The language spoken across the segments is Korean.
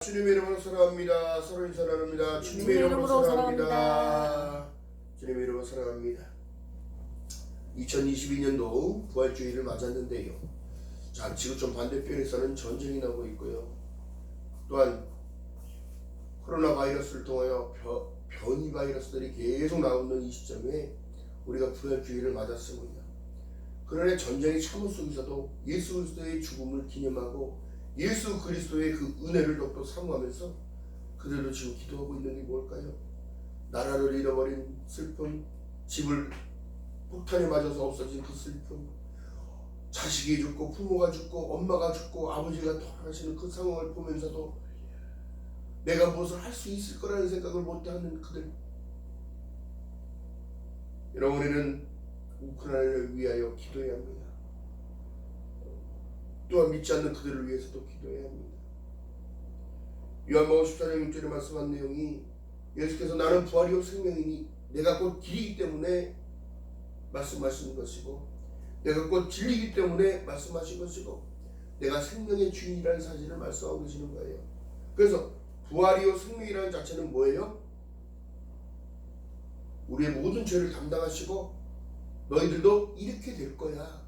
주님의 이름으로 사랑합니다. 서로 인사 나눕니다. 주님의 이름으로 사랑합니다. 주님의 이름으로 사랑합니다. 2022년도 부활주의를 맞았는데요. 자, 지구촌 반대편에서는 전쟁이 나고 있고요. 또한 코로나 바이러스를 통하여 변이 바이러스들이 계속 나오는 이 시점에 우리가 부활주의를 맞았습니다. 그러나 전쟁의 참호 속에서도 예수 그리스도의 죽음을 기념하고 예수 그리스도의 그 은혜를 더욱더 사모하면서 그들도 지금 기도하고 있는 게 뭘까요? 나라를 잃어버린 슬픔, 집을 폭탄에 맞아서 없어진 그 슬픔, 자식이 죽고 부모가 죽고 엄마가 죽고 아버지가 돌아가시는 그 상황을 보면서도 내가 무엇을 할 수 있을 거라는 생각을 못하는 그들. 여러분, 우리는 우크라이나를 위하여 기도해야 합니다. 또한 믿지 않는 그들을 위해서도 기도해야 합니다. 요한복음 14장 6절에 말씀한 내용이 예수께서 나는 부활이요 생명이니 내가 곧 길이기 때문에 말씀하시는 것이고 내가 곧 진리이기 때문에 말씀하신 것이고 내가 생명의 주인이라는 사실을 말씀하고 계시는 거예요. 그래서 부활이요 생명이라는 자체는 뭐예요? 우리의 모든 죄를 담당하시고 너희들도 이렇게 될 거야.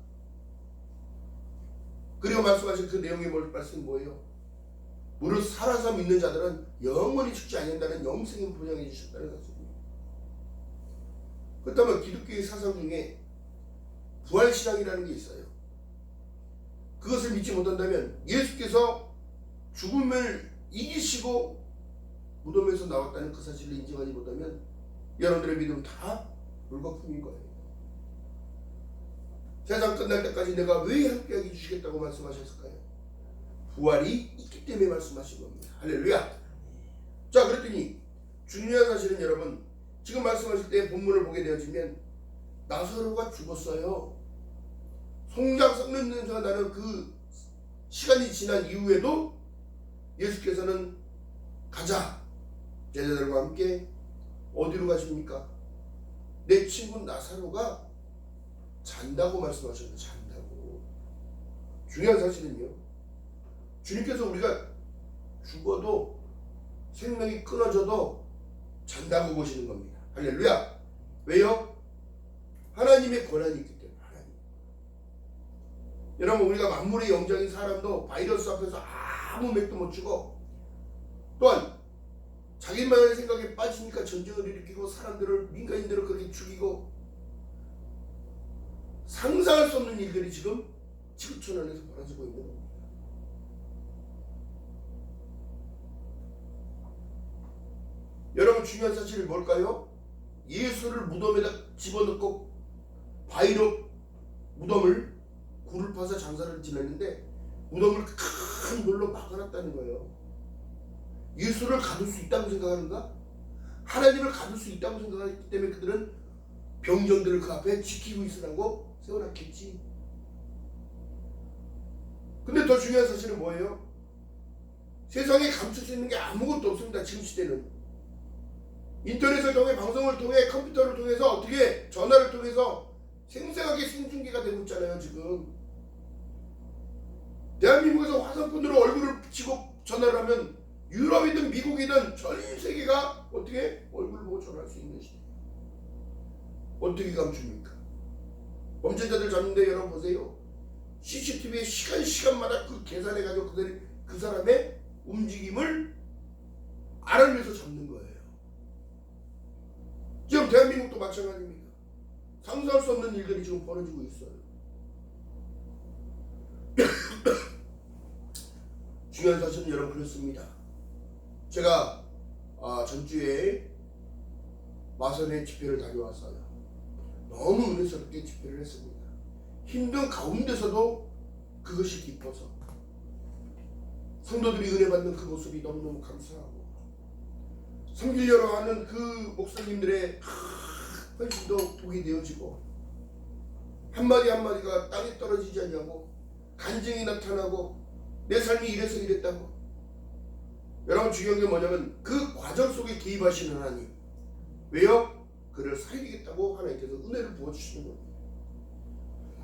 그리고 말씀하신 그 내용의 말씀이 뭐예요? 무릇 살아서 믿는 자들은 영원히 죽지 않는다는 영생을 보장해 주셨다는 사실입니다. 그렇다면 기독교의 사상 중에 부활신앙이라는 게 있어요. 그것을 믿지 못한다면 예수께서 죽음을 이기시고 무덤에서 나왔다는 그 사실을 인정하지 못하면 여러분들의 믿음은 다 물거품인 거예요. 세상 끝날 때까지 내가 왜 함께하게 해주시겠다고 말씀하셨을까요? 부활이 있기 때문에 말씀하신 겁니다. 할렐루야. 자, 그랬더니 중요한 사실은 여러분, 지금 말씀하실 때 본문을 보게 되어지면 나사로가 죽었어요. 송장 썩는 냄새가 나는 그 시간이 지난 이후에도 예수께서는 가자, 제자들과 함께 어디로 가십니까? 내 친구 나사로가 잔다고 말씀하셨는데, 잔다고. 중요한 사실은요, 주님께서 우리가 죽어도 생명이 끊어져도 잔다고 보시는 겁니다. 할렐루야. 왜요? 하나님의 권한이 있기 때문에. 하나님. 여러분, 우리가 만물의 영장인 사람도 바이러스 앞에서 아무 맥도 못 치고, 또한 자기만의 생각에 빠지니까 전쟁을 일으키고 사람들을, 민간인들을 그렇게 죽이고, 상상할 수 없는 일들이 지금 지구촌 안에서 벌어지고 있는 겁니다. 여러분, 중요한 사실이 뭘까요? 예수를 무덤에다 집어넣고 바위로 무덤을 굴을 파서 장사를 지냈는데 무덤을 큰 돌로 막아놨다는 거예요. 예수를 가둘 수 있다고 생각하는가? 하나님을 가둘 수 있다고 생각하기 때문에 그들은 병정들을 그 앞에 지키고 있으라고 세워놨겠지. 근데 더 중요한 사실은 뭐예요? 세상에 감출 수 있는 게 아무것도 없습니다. 지금 시대는 인터넷을 통해, 방송을 통해, 컴퓨터를 통해서, 어떻게 전화를 통해서 생생하게 생중계가 되고 있잖아요. 지금 대한민국에서 화상폰으로 얼굴을 비치고 전화를 하면 유럽이든 미국이든 전 세계가 어떻게 얼굴을 보고 전화할 수 있는 시대. 어떻게 감춥니까? 범죄자들 잡는데 여러분 보세요. CCTV에 시간마다 그 계산해가지고 그 사람의 움직임을 알아내서 잡는 거예요. 지금 대한민국도 마찬가지입니다. 상상할 수 없는 일들이 지금 벌어지고 있어요. 중요한 사실은 여러분 그렇습니다. 제가 전주에 마선의 집회를 다녀왔어요. 너무 은혜스럽게 집회를 했습니다. 힘든 가운데서도 그것이 기뻐서 성도들이 은혜 받는 그 모습이 너무너무 감사하고 섬기려고 하는 그 목사님들의 헌신도 보게 되어지고 한마디 한마디가 땅에 떨어지지 않냐고 간증이 나타나고 내 삶이 이래서 이랬다고. 여러분, 중요한 게 뭐냐면 그 과정 속에 개입하시는 하나님. 왜요? 그를 살리겠다고 하나님께서 은혜를 부어주시는 겁니다.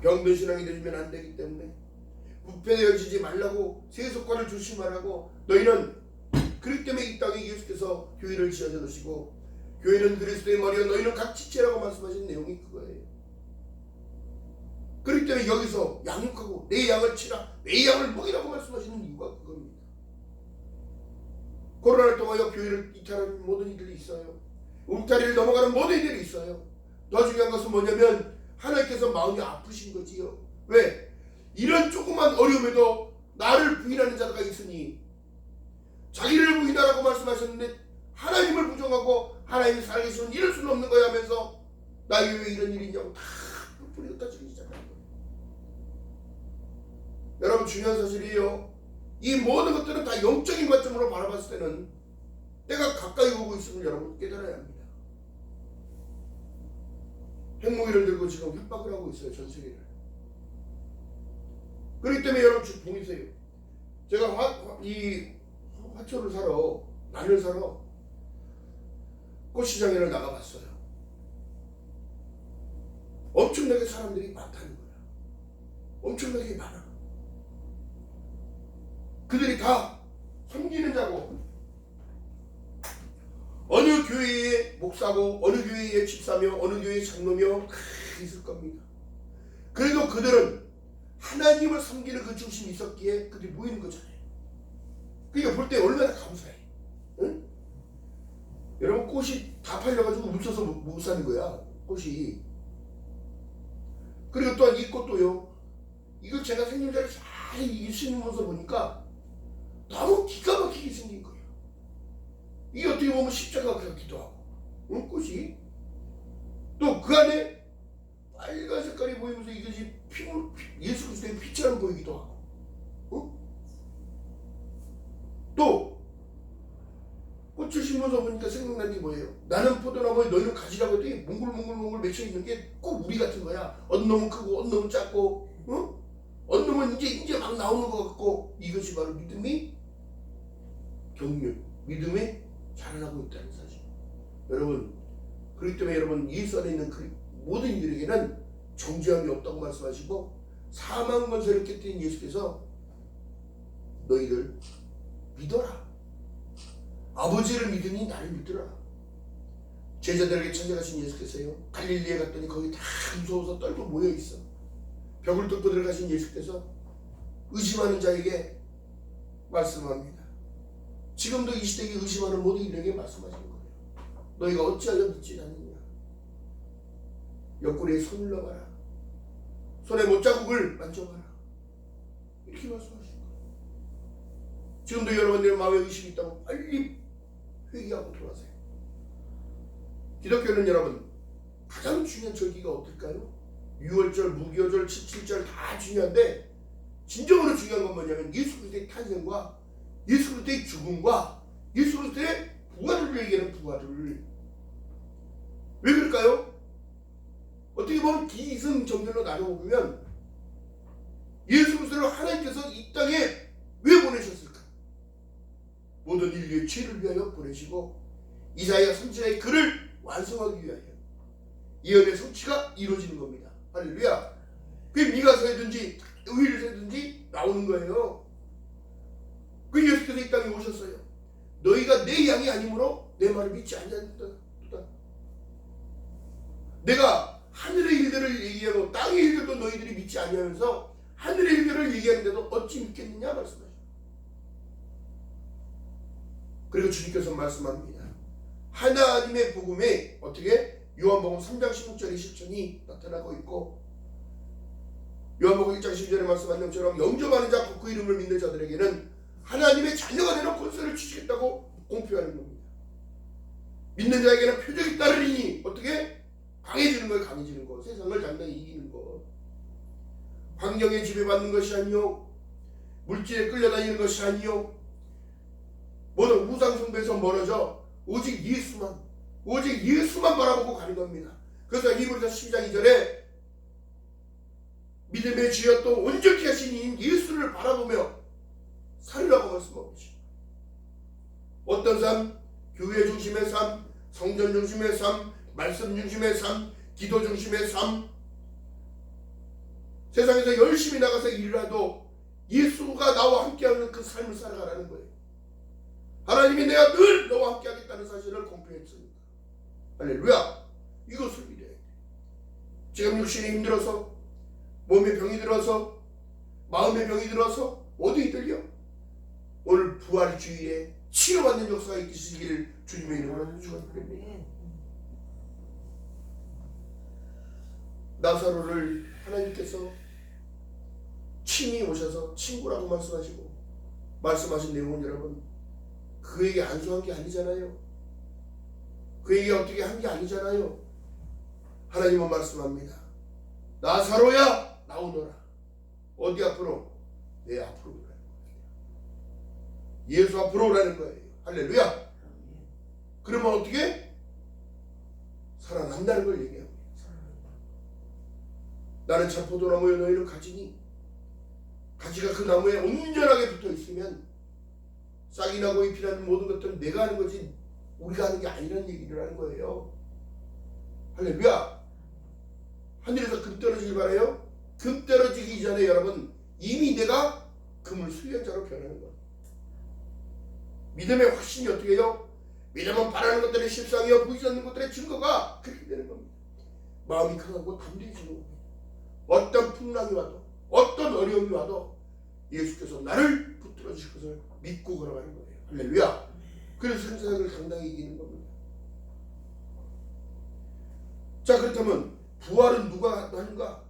병든 신앙이 되면 안 되기 때문에 부패되어지지 말라고 세속과를 조심하라고 너희는 예수께서 교회를 지어져 놓으시고 교회는 그리스도의 머리요 너희는 각 지체라고 말씀하신 내용이 그거예요. 그렇기 때문에 여기서 양육하고 내 양을 치라, 내 양을 먹이라고 말씀하시는 이유가 그겁니다. 코로나를 통하여 교회를 이탈하는 모든 이들이 있어요. 울타리를 넘어가는 모든 이들이 있어요. 더 중요한 것은 뭐냐면 하나님께서 마음이 아프신 거지요. 왜? 이런 조그만 어려움에도 나를 부인하는 자가 있으니 자기를 부인하라고 말씀하셨는데 하나님을 부정하고 하나님이 살아계시면 이럴 수는 없는 거야 하면서 나에게 왜 이런 일이 있냐고 다 뿌리 흩어지기 시작하는 거예요. 여러분 중요한 사실이에요. 이 모든 것들은 다 영적인 관점으로 바라봤을 때는 때가 가까이 오고 있음을 여러분 깨달아야 합니다. 핵무기를 들고 지금 협박을 하고 있어요. 전 세계를. 그렇기 때문에 여러분 보이세요. 제가 이 화초를 사러 난을 사러 꽃시장에 나가봤어요. 엄청나게 사람들이 많다는 거야. 엄청나게 많아. 그들이 다 섬기는 자고 어느 교회의 목사고 어느 교회의 집사며 어느 교회의 장로며 다 있을 겁니다. 그래도 그들은 하나님을 섬기는 그 중심이 있었기에 그들이 모이는 거잖아요. 그러니까 볼 때 얼마나 감사해. 응? 여러분 꽃이 다 팔려가지고 묻혀서 못 사는 거야. 꽃이. 그리고 또한 이 꽃도요. 이거 제가 생김새를 잘 심으면서 보니까 너무 기가 막히게 생긴 거예요. 이게 어떻게 보면 십자가 같기도 하고, 응? 꽃이. 또 그 안에 빨간 색깔이 보이면서 이것이 예수 그리스도의 피처럼 보이기도 하고, 응? 또 꽃을 심어서 보니까 생각난 게 뭐예요? 나는 포도나무에 너희는 가지라고 했더니 몽글몽글 맺혀 있는 게 꼭 우리 같은 거야. 어느 놈은 크고 어느 놈은 작고, 응? 어느 놈은 이제 막 나오는 것 같고. 이것이 바로 믿음이 경륜, 믿음이 자라나고 있다는 사실. 여러분, 그렇기 때문에 여러분 예수 안에 있는 그 모든 이들에게는 정죄함이 없다고 말씀하시고 사망 권세를 깨뜨린 예수께서 너희들 믿어라. 아버지를 믿으니 나를 믿으라. 제자들에게 찾아가신 예수께서요. 갈릴리에 갔더니 거기 다 무서워서 떨고 모여있어. 벽을 뚫고 들어가신 예수께서 의심하는 자에게 말씀합니다. 지금도 이 시대에 의심하는 모든 이들에게 말씀하시는 거예요. 너희가 어찌하여 믿지 않느냐. 옆구리에 손을 넣어봐라. 손에 못자국을 만져봐라. 이렇게 말씀하시는 거예요. 지금도 여러분들의 마음에 의심이 있다고 빨리 회개하고 돌아가세요. 기독교는 여러분 가장 중요한 절기가 어떨까요? 6월절, 무교절, 7절 다 중요한데 진정으로 중요한 건 뭐냐면 예수 그리스도의 탄생과 예수 그리스도의 죽음과 예수 그리스도의 부활을 얘기하는 부활을. 왜 그럴까요? 어떻게 보면 기승전결로 나눠보면 예수 그리스도를 하나님께서 이 땅에 왜 보내셨을까? 모든 인류의 죄를 위하여 보내시고 이사야 선지자의 글을 완성하기 위하여 예언의 성취가 이루어지는 겁니다. 할렐루야. 그게 미가서든지 의일서든지 나오는 거예요. 그 예수께서 이 땅에 오셨어요. 너희가 내 양이 아니므로 내 말을 믿지 않는다. 내가 하늘의 일들을 얘기하고 땅의 일들도 너희들이 믿지 않으면서 하늘의 일들을 얘기하는데도 어찌 믿겠느냐 말씀하시죠. 그리고 주님께서 말씀합니다. 하나님의 복음에 어떻게 요한복음 3장 16절의 실천이 나타나고 있고 요한복음 1장 12절에 말씀한 것처럼 영접하는 자 그 이름을 믿는 자들에게는 하나님의 자녀가 되는 권세를 주시겠다고 공표하는 겁니다. 믿는 자에게는 표적이 따르리니 어떻게? 강해지는 거, 강해지는 거. 세상을 당당히 이기는 거. 환경에 지배받는 것이 아니요 물질에 끌려다니는 것이 아니요 모든 우상숭배에서 멀어져 오직 예수만 바라보고 가는 겁니다. 그래서 히브리서 12장 2절에 믿음의 주여 또 온전히 하신 이인 예수를 바라보며 살으라고 말씀하고 계십니다. 어떤 삶? 교회 중심의 삶, 성전 중심의 삶, 말씀 중심의 삶, 기도 중심의 삶. 세상에서 열심히 나가서 일을 해도 예수가 나와 함께하는 그 삶을 살아가라는 거예요. 하나님이 내가 늘 너와 살아있다는 사실을 공표했습니다. 할렐루야. 이것을 믿어야 돼. 지금 육신이 힘들어서, 몸에 병이 들어서, 마음에 병이 들어서 어디 들려? 오늘 부활주일에 치료받는 역사가 있으시기를 주님의 이름으로 축원드립니다. 나사로를 하나님께서 친히 오셔서 친구라고 말씀하신 내용은 여러분, 그에게 안수한 게 아니잖아요. 그에게 어떻게 한 게 아니잖아요. 하나님은 말씀합니다. 나사로야 나오너라. 어디 앞으로? 내 앞으로 오라는 거예요. 예수 앞으로 오라는 거예요. 할렐루야. 그러면 어떻게? 살아난다는 걸 얘기합니다. 나는 참포도나무에 너희는 가지니, 가지가 그 나무에 온전하게 붙어 있으면 싹이 나고 잎이 나는 모든 것들은 내가 하는 거지 우리가 하는 게 아니라는 얘기를 하는 거예요. 할렐루야. 하늘에서 금 떨어지길 바라요? 금 떨어지기 전에 여러분 이미 내가 금을 수련자로 변하는 거예요. 믿음의 확신이 어떻게 해요? 믿음은 바라는 것들의 실상이요 보이지 않는 것들의 증거가 그렇게 되는 겁니다. 마음이 강하고 담대해지는 겁니다. 어떤 풍랑이 와도 어떤 어려움이 와도 예수께서 나를 붙들어 주실 것을 믿고 걸어가는 거예요. 할렐루야. 그래서 세상을 당당히 이기는 겁니다. 자, 그렇다면 부활은 누가 하는가?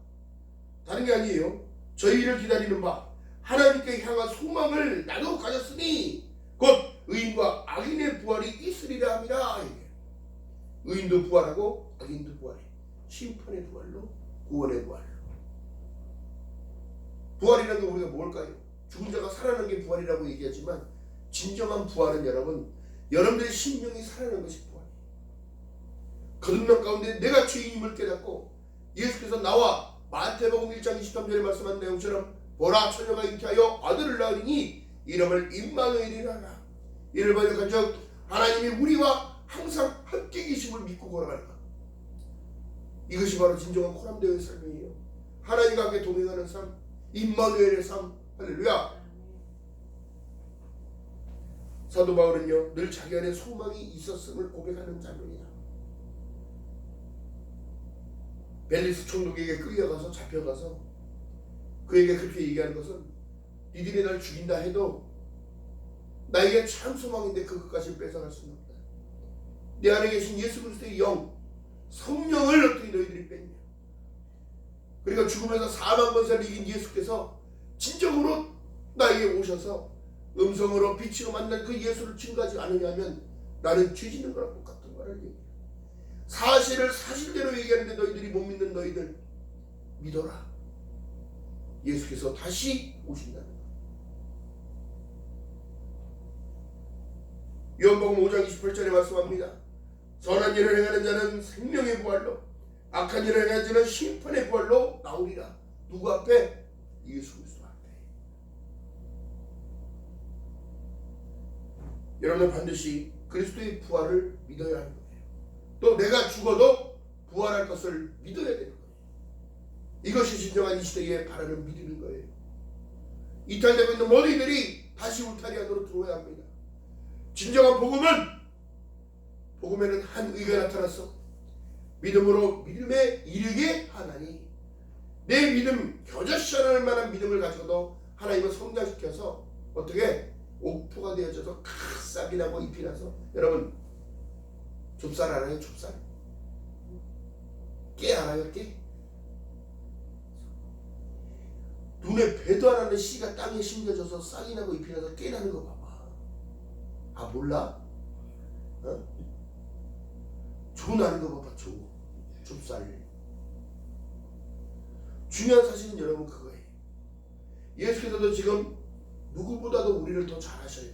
다른 게 아니에요. 저희를 기다리는 바 하나님께 향한 소망을 나도 가졌으니 곧 의인과 악인의 부활이 있으리라 합니다. 의인도 부활하고 악인도 부활해. 심판의 부활로, 구원의 부활로. 부활이라는 게 우리가 뭘까요? 죽은 자가 살아나는 게 부활이라고 얘기하지만 진정한 부활은 여러분들의 심령이 살아나는 것이 부활이에요. 거듭난 가운데 내가 죄인임을 깨닫고 예수께서 나와 마태복음 1장 23절에 말씀한 내용처럼 보라 처녀가 잉태하여 아들을 낳으니 이름을 임마누엘이라 하라. 이를 번역한 즉 하나님이 우리와 항상 함께 계심을 믿고 걸어가는 것. 이것이 바로 진정한 코람되어의 삶이에요. 하나님과 함께 동행하는 삶, 임마누엘의 삶. 할렐루야. 사도 바울은요 늘 자기 안에 소망이 있었음을 고백하는 자입니다. 벨리스 총독에게 끌려가서 잡혀가서 그에게 그렇게 얘기하는 것은 니들이 날 죽인다 해도 나에게 참 소망인데 그것까지 뺏어갈 수는 없다. 내 안에 계신 예수 그리스도의 영, 성령을 어떻게 너희들이 뺐냐. 그러니까 죽음에서 4만 번째를 이긴 예수께서 진정으로 나에게 오셔서 음성으로 빛으로 만난 그 예수를 증거하지 않으냐면 나는 죄 짓는 거랑 똑같은 말을 얘기해요. 사실을 사실대로 얘기하는데 너희들이 못 믿는 너희들 믿어라. 예수께서 다시 오신다는 거예요. 요한복음 5장 28절에 말씀합니다. 선한 일을 행하는 자는 생명의 부활로, 악한 일을 행하는 자는 심판의 부활로 나오리라. 누구 앞에? 예수 그리스도 앞에. 여러분은 반드시 그리스도의 부활을 믿어야 하는 거예요. 또 내가 죽어도 부활할 것을 믿어야 되는 거예요. 이것이 진정한 이 시대에 바라는 믿음인 거예요. 이탈되고 있는 모든 이들이 다시 울타리 안으로 들어와야 합니다. 진정한 복음에는 한 의가 나타났어. 믿음으로 믿음에 이르게 하나니. 내 믿음 겨자씨 하나할 만한 믿음을 가지고도 하나님을 성장시켜서 어떻게 옥토가 되어져서 싹이 나고 잎이 나서. 여러분 좁쌀 알아요? 좁쌀? 깨 알아요? 깨? 눈에 배도 안 하는 씨가 땅에 심겨져서 싹이 나고 잎이 나서 깨 나는 거 봐봐. 아 몰라? 조 나는 거 봐봐. 조. 좁쌀. 중요한 사실은 여러분 그거예요. 예수께서도 지금 누구보다도 우리를 더 잘 아셔요.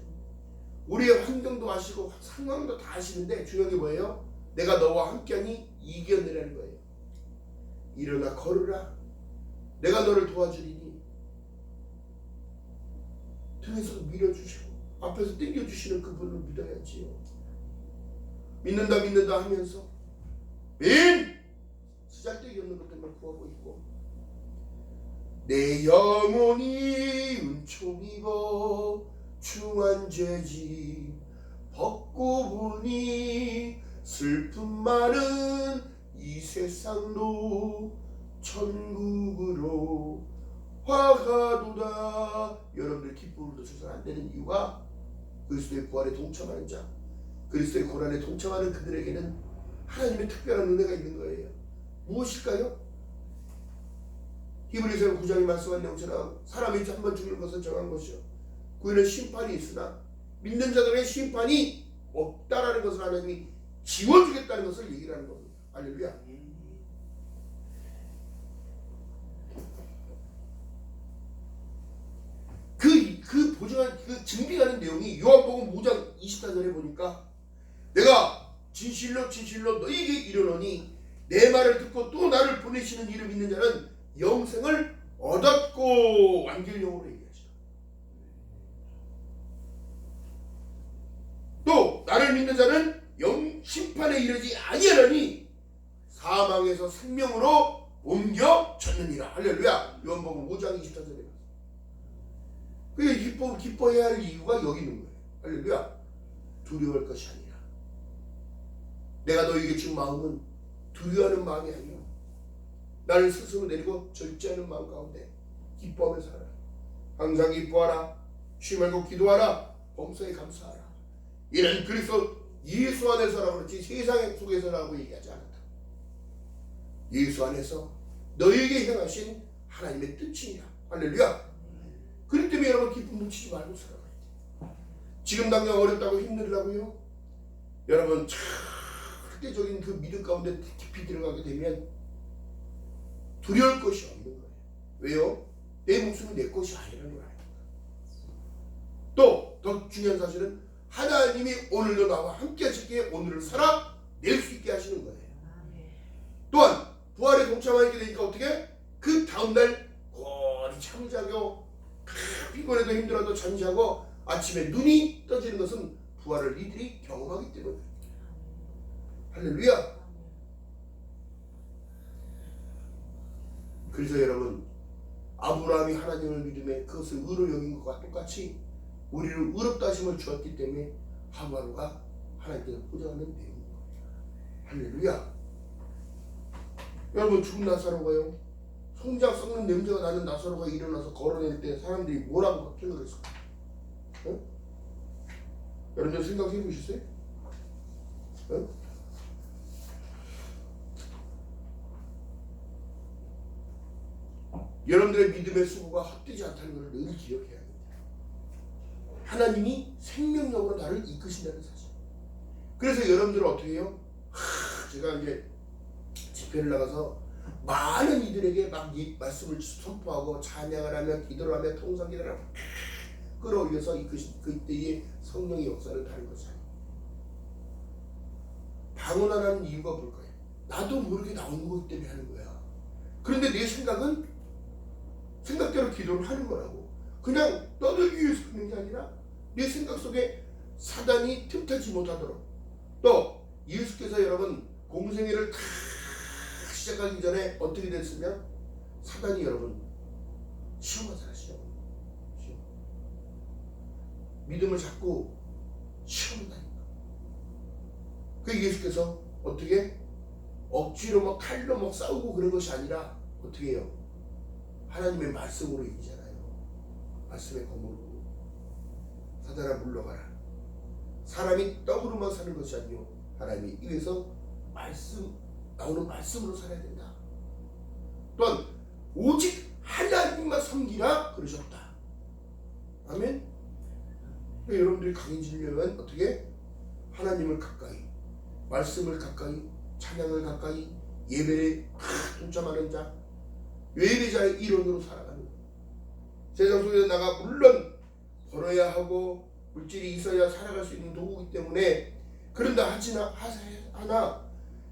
우리의 환경도 아시고 상황도 다 아시는데 중요한 게 뭐예요? 내가 너와 함께하니 이겨내라는 거예요. 일어나 걸으라. 내가 너를 도와주리니. 등에서 밀어주시고 앞에서 당겨주시는 그분을 믿어야지요. 믿는다 하면서 맨 쓰잘데기 없는 것들만 구하고 있고 내 영혼이 은총 입어 중한 죄짐 벗고 보니 슬픔 많은 이 세상도 천국으로 화가도다. 여러분들 기쁨으로 서서 안 되는 이유가 그리스도의 부활에 동참하는 자, 그리스도의 고난에 동참하는 그들에게는 하나님의 특별한 은혜가 있는 거예요. 무엇일까요? 히브리서 9장이 말씀한 내용처럼 사람이 한번 죽는 것은 정한 것이요 그에는 심판이 있으나 믿는 자들의 심판이 없다라는 것을 하나님이 지워주겠다는 것을 얘기를 하는 겁니다. 할렐루야. 그 보증한 그 증빙하는 내용이 요한복음 5장 24절에 보니까 내가 진실로 너희에게 이르노니 내 말을 듣고 또 나를 보내시는 이를 믿는 자는 영생을 얻었고 완결령으로 얘기하시라. 또 나를 믿는 자는 심판에 이르지 아니하나니 사망에서 생명으로 옮겨졌느니라. 할렐루야. 요한복음 5장 24절에 그게 기뻐해야 할 이유가 여기 있는 거예요. 할렐루야. 두려워할 것이 아니라 내가 너에게 준 마음은 두려워하는 마음이 아니라 나를 스스로 내리고 절제하는 마음 가운데 기뻐하며 살아라. 항상 기뻐하라. 쉬지 말고 기도하라. 범사에 감사하라. 이는 그리스도 예수 안에서라고 그렇지 세상 속에서라고 얘기하지 않았다. 예수 안에서 너에게 행하신 하나님의 뜻이니라. 할렐루야. 그렇기 때문에 여러분 기쁨 놓치지 말고 살아가야 돼. 지금 당장 어렵다고 힘들라고요? 여러분 절대적인 그 믿음 가운데 깊이 들어가게 되면 두려울 것이 없는 거예요. 왜요? 내 목숨이 내 것이 아니라는 거예요. 또 더 중요한 사실은 하나님이 오늘도 나와 함께 하시기에 오늘을 살아낼 수 있게 하시는 거예요. 또한 부활에 동참하게 되니까 어떻게? 그 다음날 고리 잠자고 피곤해도 힘들어도 잠자고 아침에 눈이 떠지는 것은 부활을 이들이 경험하기 때문에. 할렐루야. 그래서 여러분 아브라함이 하나님을 믿음에 그것을 의로 여긴 것과 똑같이 우리를 의롭다 하심을 주었기 때문에 하루하루가 하나님께서 보장하는 내용인 거예요. 할렐루야. 여러분 죽은 나사로가요 송장 썩는 냄새가 나는 나사로가 일어나서 걸어낼 때 사람들이 뭐라고 생각했을까? 어? 여러분들 생각해 보셨어요? 어? 여러분들의 믿음의 수고가 헛되지 않다는 것을 늘 기억해야 합니다. 하나님이 생명력으로 나를 이끄신다는 사실. 그래서 여러분들은 어떻게 해요? 제가 이제 집회를 나가서 많은 이들에게 막 이 말씀을 선포하고 찬양을 하며 기도를 하며 통성기도를 하며 끌어올려서 이끄신 그때의 성령의 역사를 다른 것이 아니에요. 방언하라는 이유가 뭘까요? 나도 모르게 나오는 거기 때문에 하는 거야. 그런데 내 생각은 생각대로 기도를 하는 거라고. 그냥 떠들기 위해서 하는 게 아니라 내 생각 속에 사단이 틈타지 못하도록. 또 예수께서 여러분 공생애를 다 시작하기 전에 어떻게 됐으면 사단이 여러분 시험하잖아요. 시험. 믿음을 자꾸 시험한다니까. 그 예수께서 어떻게 억지로 막 칼로 막 싸우고 그런 것이 아니라 어떻게 해요? 하나님의 말씀으로 이기잖아요. 말씀의 검으로. 사단아 물러가라. 사람이 떡으로만 사는 것이 아니요 하나님의 입에서 나오는 말씀으로 살아야 된다. 또한 오직 하나님만 섬기라 그러셨다. 아멘. 그러니까 여러분들이 강해지려면 어떻게? 하나님을 가까이, 말씀을 가까이, 찬양을 가까이, 예배에 동참하는 자, 예배자의 일원으로 살아가는 거예요. 세상 속에 나가 물론 벌어야 하고 물질이 있어야 살아갈 수 있는 도구이기 때문에 그런다 하나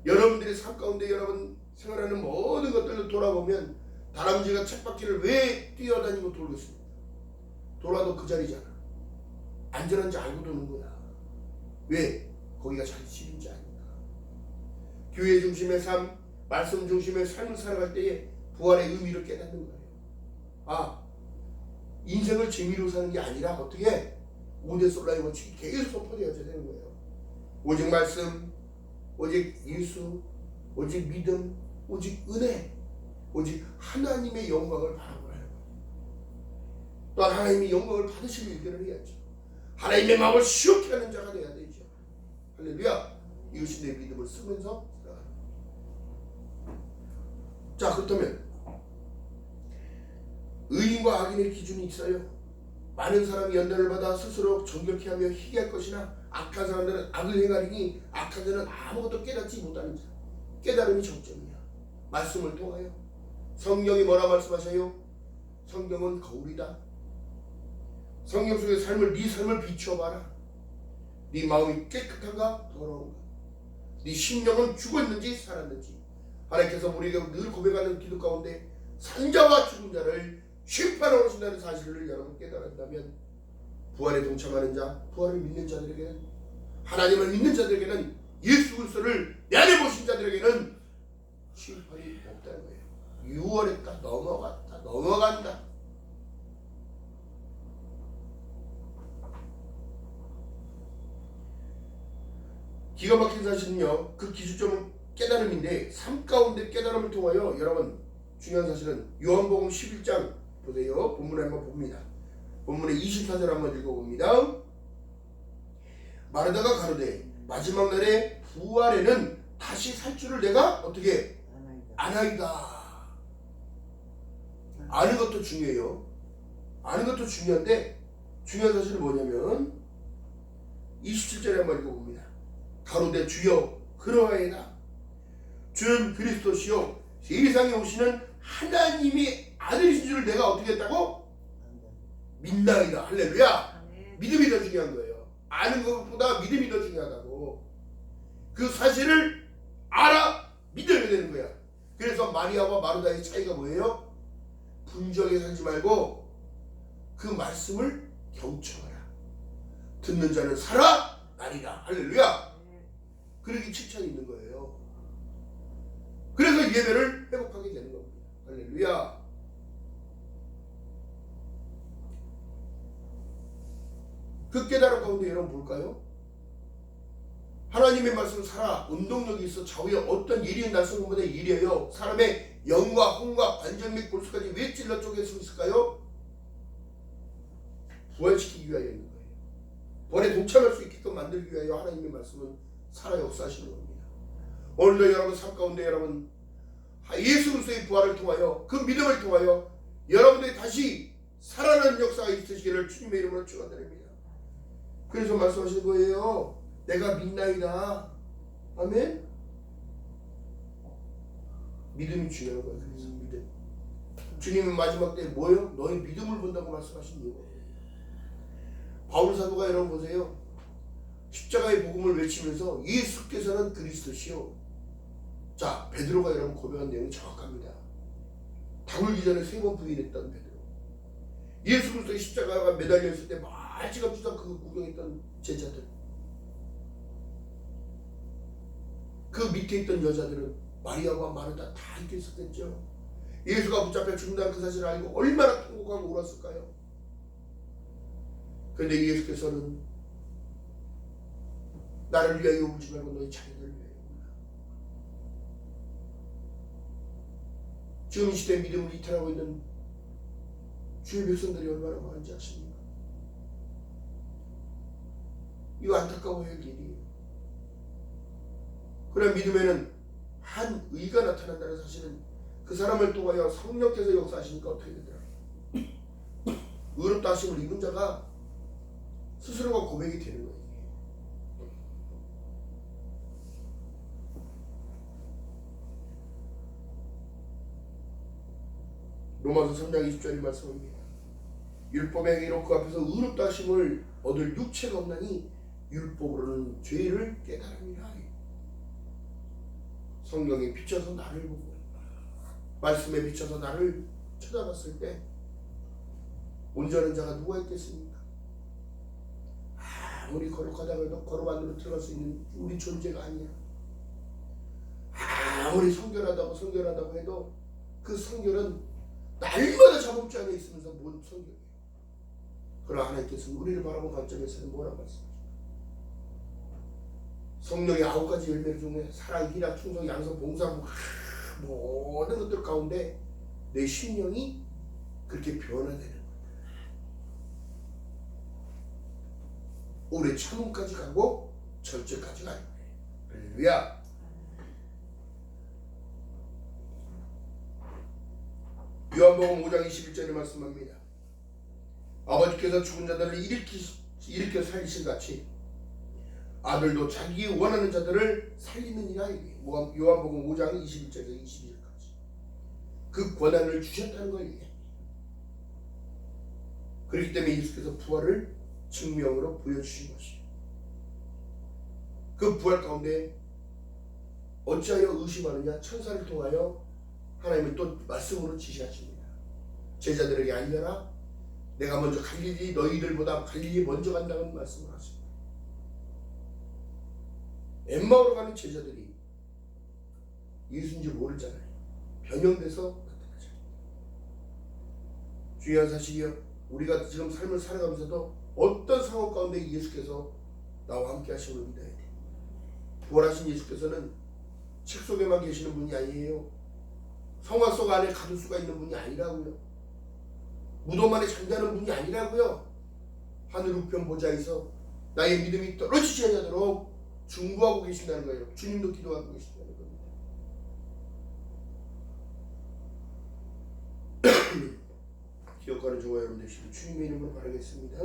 여러분들의 삶 가운데 여러분 생활하는 모든 것들을 돌아보면 다람쥐가 쳇바퀴를 왜 뛰어다니고 돌고 있습니까? 돌아도 그 자리잖아. 안전한지 알고 도는 거야. 왜? 거기가 자기 집인지 아니까. 교회 중심의 삶, 말씀 중심의 삶을 살아갈 때에 부활의 의미를 깨닫는 거예요. 아, 인생을 재미로 사는 게 아니라 어떻게 5대 솔라의 원칙이 계속 선포되어져야 되는 거예요. 오직 말씀, 오직 예수, 오직 믿음, 오직 은혜, 오직 하나님의 영광을 바라보라. 또 하나님의 영광을 받으실 일들을 해야죠. 하나님의 마음을 시원케 하는 자가 되어야 되죠. 할렐루야. 이것이 내 믿음을 쓰면서 살아가는. 자, 그렇다면 의인과 악인의 기준이 있어요. 많은 사람이 연단을 받아 스스로 정결케 하며 희귀할 것이나 악한 사람들은 악을 행하리니 악한 자는 아무것도 깨닫지 못하는 자. 깨달음이 정점이야. 말씀을 통하여. 성경이 뭐라 말씀하셔요? 성경은 거울이다. 성경 속의 삶을, 네 삶을 비춰봐라. 네 마음이 깨끗한가 더러운가, 네 심령은 죽었는지 살았는지. 하나님께서 우리가 늘 고백하는 기도 가운데 산자와 죽은 자를 심판하러 오신다는 사실을 여러분 깨달았다면, 부활에 동참하는 자, 부활을 믿는 자들에게는, 하나님을 믿는 자들에게는, 예수 그리스도를 내 안에 보신 자들에게는 심판이 없다는 거예요. 6월했다 넘어갔다 넘어간다. 기가 막힌 사실은요, 그 기준점은 깨달음인데, 삶 가운데 깨달음을 통하여 여러분 중요한 사실은 요한복음 11장 보세요. 본문을 한번 봅니다. 본문의 24절 한번 읽어봅니다. 마르다가 가로되 마지막 날에 부활에는 다시 살 줄을 내가 어떻게 아나이다. 아는 것도 중요해요. 아는 것도 중요한데, 중요한 사실은 뭐냐면 27절에 한번 읽어봅니다. 가로되 주여 그러하이다. 주는 그리스도시요 세상에 오시는 하나님의 아들이신 줄을 내가 어떻게 했다고? 믿나이다. 할렐루야. 믿음이 더 중요한 거예요. 아는 것보다 믿음이 더 중요하다고. 그 사실을 알아 믿어야 되는 거야. 그래서 마리아와 마르다의 차이가 뭐예요? 분주하게 살지 말고 그 말씀을 경청하라. 듣는 자는 살아나리라. 할렐루야. 그러기 칭찬이 있는 거예요. 그래서 예배를 회복하게 되는 겁니다. 할렐루야. 그 깨달음 가운데 여러분 볼까요? 하나님의 말씀 살아 운동력이 있어 좌우에 어떤 일이 날선 것보다 일이에요. 사람의 영과 혼과 관절 및 골수까지 왜 찔러 쪼갤 수 있을까요? 부활시키기 위하여 있는 거예요. 부활에 동참할 수 있게끔 만들기 위하여 하나님의 말씀은 살아 역사하시는 겁니다. 오늘도 여러분 삶 가운데 여러분 예수 그리스도의 부활을 통하여, 그 믿음을 통하여 여러분들이 다시 살아나는 역사가 있으시기를 주님의 이름으로 축원드립니다. 그래서 말씀하시는 거예요. 내가 믿나이다. 아멘. 믿음이 중요한 거예요. 그래서 믿음. 주님은 마지막 때 뭐예요? 너희 믿음을 본다고 말씀하신 이유가. 바울 사도가 여러분 보세요. 십자가의 복음을 외치면서 예수께서는 그리스도시요. 자, 베드로가 여러분 고백한 내용이 정확합니다. 담을기 전에 3번 부인했던 베드로. 예수 그리스도의 십자가가 매달려 있을 때 말지감치다 그 구경했던 제자들. 그 밑에 있던 여자들은 마리아와 마르다 다 있게 있었겠죠. 예수가 붙잡혀 죽는다는 그 사실을 알고 얼마나 통곡하고 울었을까요? 그런데 예수께서는 나를 위하여 울지 말고 너희 자녀들을 위하여 울라. 지금 이 시대에 믿음을 이탈하고 있는 주의 백성들이 얼마나 많은지 아십니까? 이거 안타까워야 할 일이에요. 그런 믿음에는 한 의가 나타난다는 사실은 그 사람을 통하여 성령께서 역사하시니까 어떻게 되더라? 의롭다 하심을 입은 자가 스스로가 고백이 되는 거예요. 로마서 3장 20절이 말씀합니다. 율법의 행위로 그 앞에서 의롭다 하심을 얻을 육체가 없나니 율법으로는 죄를 깨달음이라. 성경에 비춰서 나를 보고 말씀에 비춰서 나를 쳐다봤을 때 온전한 자가 누가 있겠습니까? 아무리 거룩하다고 해도 거룩 안으로 들어갈 수 있는 우리 존재가 아니야. 아무리 성결하다고 해도 그 성결은 날마다 자범죄 안에 있으면서 뭔 성결이에요. 그러나 하나님께서는 우리를 바라본 관점에서는 뭐라고 말씀하십니까? 성령의 9가지 열매 중에 사랑, 희락, 충성, 양성, 봉사, 모든 것들 가운데 내 심령이 그렇게 변화되는 거예요. 오래 참음까지 가고 절제까지 가는 거예요. 할렐루야. 요한복음 5장 21절에 말씀합니다. 아버지께서 죽은 자들을 일으켜 살리신 같이 아들도 자기 원하는 자들을 살리느니라. 요한복음 5장 21절에서 22절까지 그 권한을 주셨다는 걸 얘기합니다. 그렇기 때문에 예수께서 부활을 증명으로 보여주신 것이에요. 그 부활 가운데 어찌하여 의심하느냐? 천사를 통하여 하나님은 또 말씀으로 지시하십니다. 제자들에게 알려라. 내가 먼저 갈릴리, 너희들보다 갈릴리 먼저 간다는 말씀을 하십니다. 엠마오로 가는 제자들이 예수인지 모르잖아요. 변형돼서 나타나잖아요. 중요한 사실이요. 우리가 지금 삶을 살아가면서도 어떤 상황 가운데 예수께서 나와 함께 하심을 믿어야 돼. 부활하신 예수께서는 책 속에만 계시는 분이 아니에요. 성화 속 안에 가둘 수가 있는 분이 아니라고요. 무덤 안에 잠자는 분이 아니라고요. 하늘 우편 보좌에서 나의 믿음이 떨어지지 않도록 중보하고 계신다는 거예요. 주님도 기도하고 계신다는 겁니다. 기억하는 저와 여러분 되시길 주님의 이름으로 바라겠습니다.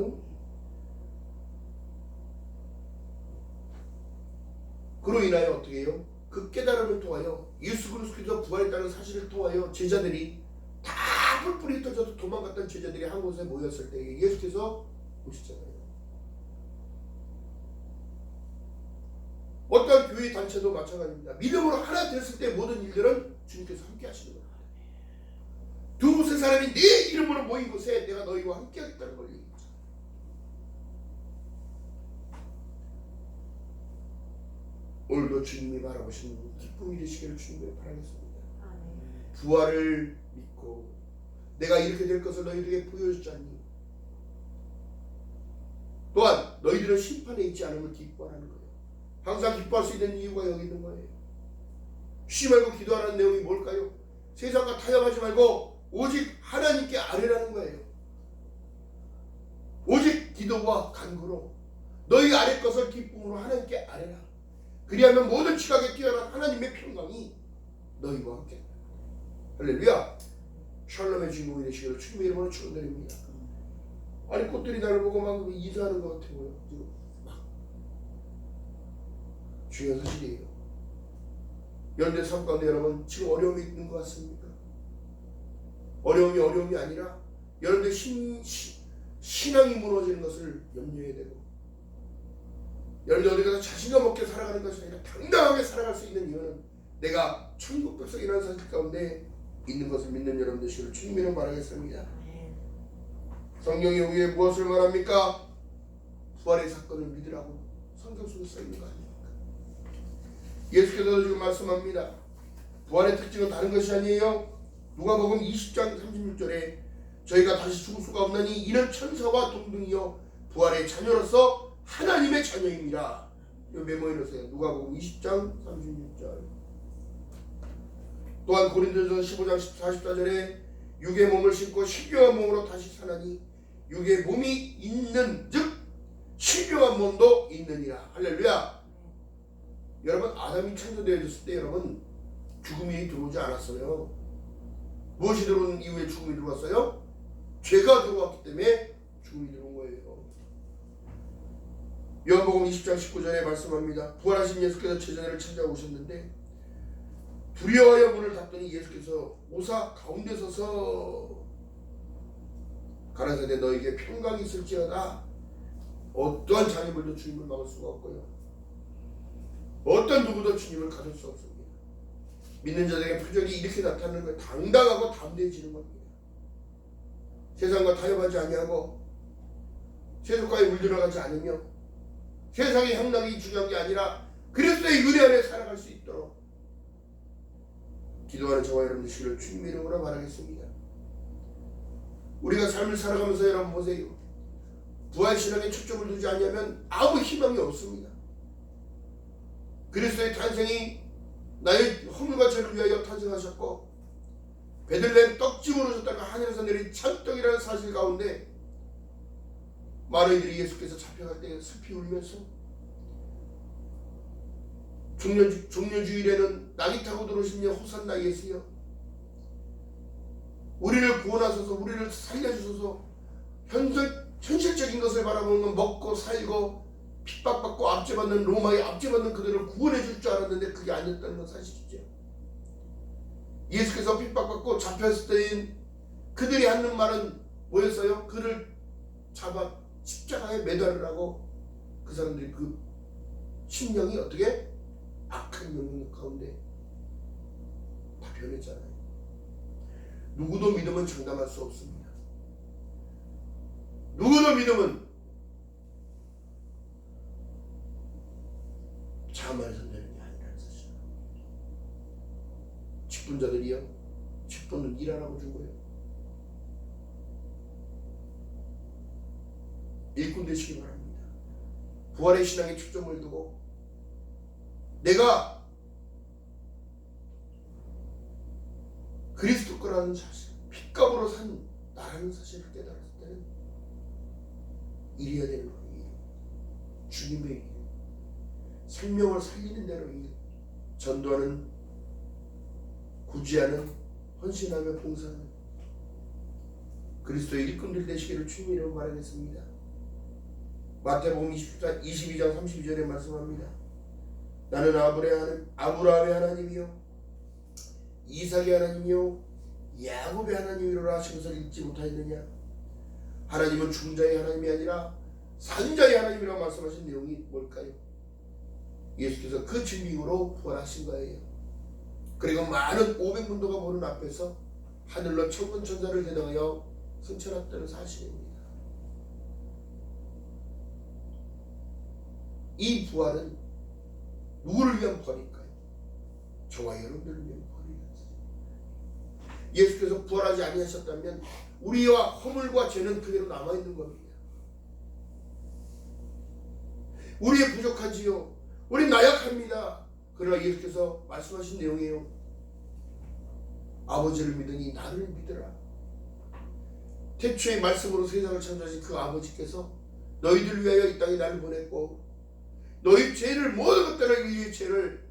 그로 인하여 어떻게 해요? 그 깨달음을 통하여 예수 그리스도께서 부활했다는 사실을 통하여 제자들이 다 뿔뿔이 흩어져서 도망갔던 제자들이 한 곳에 모였을 때 예수께서 오셨잖아요. 어떤 교회 단체도 마찬가지입니다. 믿음으로 하나 됐을 때 모든 일들은 주님께서 함께 하시는 겁니다. 두세 사람이 내 이름으로 모인 곳에 내가 너희와 함께 하겠다는 걸 얘기합니다. 오늘도 주님이 바라보시는 기쁨이 되시기를 주님을 바라겠습니다. 부활을 믿고 내가 이렇게 될 것을 너희들에게 보여주지 않니? 또한 너희들은 심판에 있지 않음을 기뻐하는 거예요. 항상 기뻐할 수 있는 이유가 여기 있는 거예요. 쉬지 말고 기도하라는 내용이 뭘까요? 세상과 타협하지 말고 오직 하나님께 아뢰라는 거예요. 오직 기도와 간구로 너희 아뢰 것을 기쁨으로 하나님께 아뢰라. 그리하면 모든 지각에 뛰어난 하나님의 평강이 너희와 함께. 할렐루야. 샬롬의 주인공이 되시기를 주님의 이름으로 축원드립니다. 아니 꽃들이 나를 보고 막 이사하는 것 같아요. 막 중요한 사실이에요. 연대 삶 가운데 여러분 지금 어려움이 있는 것 같습니까? 어려움이 아니라 여러분들 신앙이 무너지는 것을 염려해야 되고 여러분들 어디 가서 자신감 없게 살아가는 것이 아니라 당당하게 살아갈 수 있는 이유는 내가 천국 백성이라는 사실 가운데 있는 것을 믿는 여러분 되시기를 주님의 이름으로 바라겠습니다. 성경이 우리에게 무엇을 말합니까? 부활의 사건을 믿으라고 성경 속에 써있는 거 아닙니까? 예수께서도 지금 말씀합니다. 부활의 특징은 다른 것이 아니에요. 누가복음 20장 36절에 저희가 다시 죽을 수가 없나니 이는 천사와 동등이요 부활의 자녀로서 하나님의 자녀입니다. 이거 메모해 놓으세요. 누가복음 20장 36절. 또한 고린도전서 15장 44절에 육의 몸을 신고 신령한 몸으로 다시 사나니 육의 몸이 있는 즉 신령한 몸도 있느니라. 할렐루야. 여러분 아담이 창조되어졌을 때 여러분 죽음이 들어오지 않았어요. 무엇이 들어온 이후에 죽음이 들어왔어요? 죄가 들어왔기 때문에 죽음이 들어온 거예요. 요한복음 20장 19절에 말씀합니다. 부활하신 예수께서 제자들을 찾아오셨는데 두려워하여 문을 닫더니 예수께서 오사 가운데 서서 가라사대 너에게 평강이 있을지어다. 어떠한 장애물도 주님을 막을 수가 없고요. 어떤 누구도 주님을 가둘 수 없습니다. 믿는 자들에게 표적이 이렇게 나타나는 거예요. 당당하고 담대해지는 겁니다. 세상과 타협하지 아니하고 세속과에 물들어가지 않으며 세상의 향락이 중요한 게 아니라 그리스도의 은혜 안에 살아갈 수 있도록 기도하는 저와 여러분 되시기를 주님의 이름으로 바라겠습니다. 우리가 삶을 살아가면서 여러분 보세요. 부활신앙에 초점을 두지 않으면 아무 희망이 없습니다. 그리스도의 탄생이 나의 허물과 죄를 위하여 탄생하셨고 베들레헴 떡집으로 오셨다가 하늘에서 내린 참떡이라는 사실 가운데 많은 이들이 예수께서 잡혀갈 때 슬피 울면서 종려주일에는 낙이 타고 들어오시며 호산나 예수여 우리를 구원하소서 우리를 살려주소서 현실적인 것을 바라보는 건 먹고 살고 핍박받고 압제받는 로마에 압제받는 그들을 구원해 줄 줄 알았는데 그게 아니었다는 건 사실이죠. 예수께서 핍박받고 잡혔을 때인 그들이 하는 말은 뭐였어요? 그를 잡아 십자가에 매달으라고 그 사람들이 그 심령이 어떻게 악한 영역 가운데 다 변했잖아요. 누구도 믿음은 장담할 수 없습니다. 누구도 믿음은 자만해서 되는 게 아니라는 사실. 직분자들이요, 직분은 일하라고 준 거예요. 일꾼 되시기 바랍니다. 부활의 신앙에 초점을 두고 내가 그리스도 거라는 사실, 핏값으로 산 나라는 사실을 깨달았을 때는 일해야 되는 거예요. 주님의 일, 생명을 살리는 대로 일, 전도하는, 구제하는, 헌신하며 봉사하는 그리스도의 일꾼들 되시기를 주님 이름으로 바라겠습니다. 마태복음 22장 32절에 말씀합니다. 나는 아브라함의 하나님이요 이삭의 하나님이요 야곱의 하나님이로라 하신 것을 읽지 못하였느냐. 하나님은 중자의 하나님이 아니라 산자의 하나님이라고 말씀하신 내용이 뭘까요? 예수께서 그 증빙으로 부활하신 거예요. 그리고 많은 500문도가 보는 앞에서 하늘로 천군 천사를 대당하여 승천했다는 사실입니다. 이 부활은 누구를 위한 부활일까요? 저와 여러분들을 위한 부활이었어요. 예수께서 부활하지 아니하셨다면 우리와 허물과 죄는 그대로 남아있는 겁니다. 우리의 부족하지요. 우리 나약합니다. 그러나 예수께서 말씀하신 내용이에요. 아버지를 믿으니 나를 믿으라. 태초의 말씀으로 세상을 창조하신 그 아버지께서 너희들 위하여 이 땅에 나를 보냈고 너희 죄를 모든 것들을 위해 죄를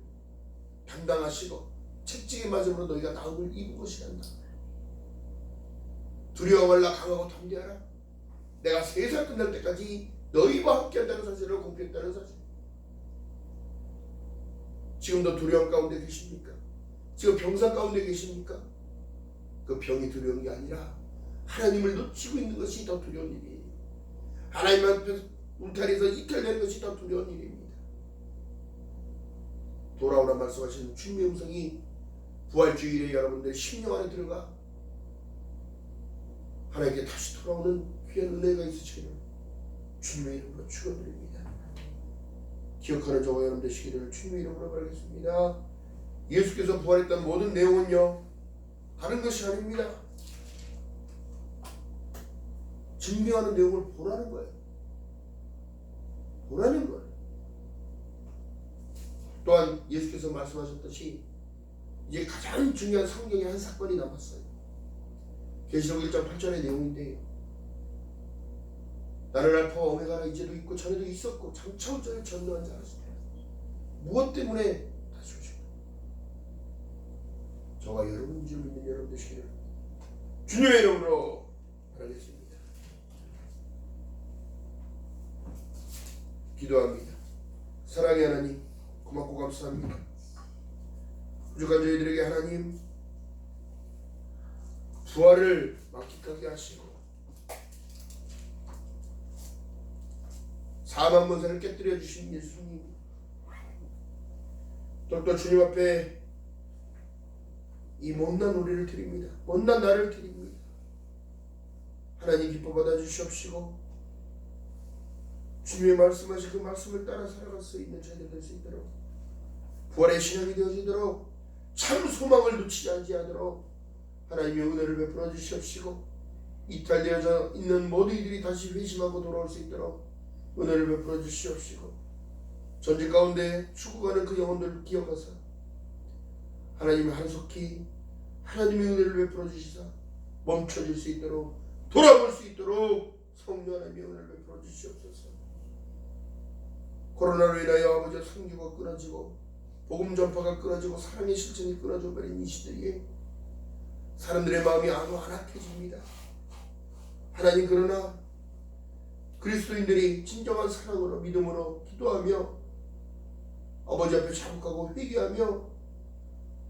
담당하시고 채찍에 맞음으로 너희가 나음을 입은 것이란다. 두려워 말라 강하고 담대하라. 내가 세상 끝날 때까지 너희와 함께한다는 사실을 공표했다는 사실. 지금도 두려움 가운데 계십니까? 지금 병상 가운데 계십니까? 그 병이 두려운 게 아니라 하나님을 놓치고 있는 것이 더 두려운 일이에요. 하나님 앞에 울타리에서 이탈되는 것이 더 두려운 일입니다. 돌아오라 말씀하시는 주님의 음성이 부활주일에 여러분들 심령 안에 들어가 하나님께 다시 돌아오는 귀한 은혜가 있으시기를 주님의 이름으로 축원드립니다. 기억하는 저와 여러분 되시기를 주님의 이름으로 바라겠습니다. 예수께서 부활했던 모든 내용은요 다른 것이 아닙니다. 증명하는 내용을 보라는 거예요. 보라는 거예요. 또한 예수께서 말씀하셨듯이 이제 가장 중요한 성경의 한 사건이 남았어요. 계시록 1장 8절의 내용인데요. 나는 알파와 오메가라 이제도 있고 전에도 있었고 장차 올 자를 전능한 자라시다. 무엇 때문에 다시 오실까? 저와 여러분 줄 믿는 여러분 되시기를 주님의 이름으로 바라겠습니다. 기도합니다. 사랑의 하나님 고맙고 감사합니다. 부족한 저희들에게 하나님 부활을 만끽하게 하시고 사망 권세를 깨뜨려 주신 예수님, 또 주님 앞에 이 못난 우리를 드립니다. 못난 나를 드립니다. 하나님 기뻐 받아 주시옵시고 주님의 말씀하신 그 말씀을 따라 살아갈 수 있는 저희들 될 수 있도록 부활의 신앙이 되어지도록 참 소망을 놓치지 않도록 하나님의 은혜를 베풀어 주시옵시고 이탈되어져 있는 모든 이들이 다시 회심하고 돌아올 수 있도록 은혜를 베풀어 주시옵시고 전쟁 가운데 죽어가는 그 영혼들을 기억하사 하나님 한속히 하나님의 은혜를 베풀어 주시사 멈춰질 수 있도록 돌아볼 수 있도록 성령 하나님의 은혜를 베풀어 주시옵소서. 코로나로 인하여 아버지 선교가 끊어지고 복음 전파가 끊어지고 사랑의 실천이 끊어져 버린 이 시대에 사람들의 마음이 안악해집니다. 하나님, 그러나 그리스도인들이 진정한 사랑으로 믿음으로 기도하며 아버지 앞에 자복하고 회개하며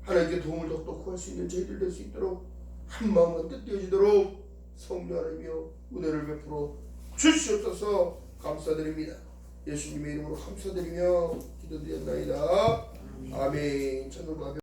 하나님께 도움을 더욱 구할 수 있는 저희들 될 수 있도록 한 마음과 뜻되어지도록 성령 하나님이여 은혜를 베풀어 주시옵소서. 감사드립니다. 예수님의 이름으로 감사드리며 기도드렸나이다. 아멘. 천국과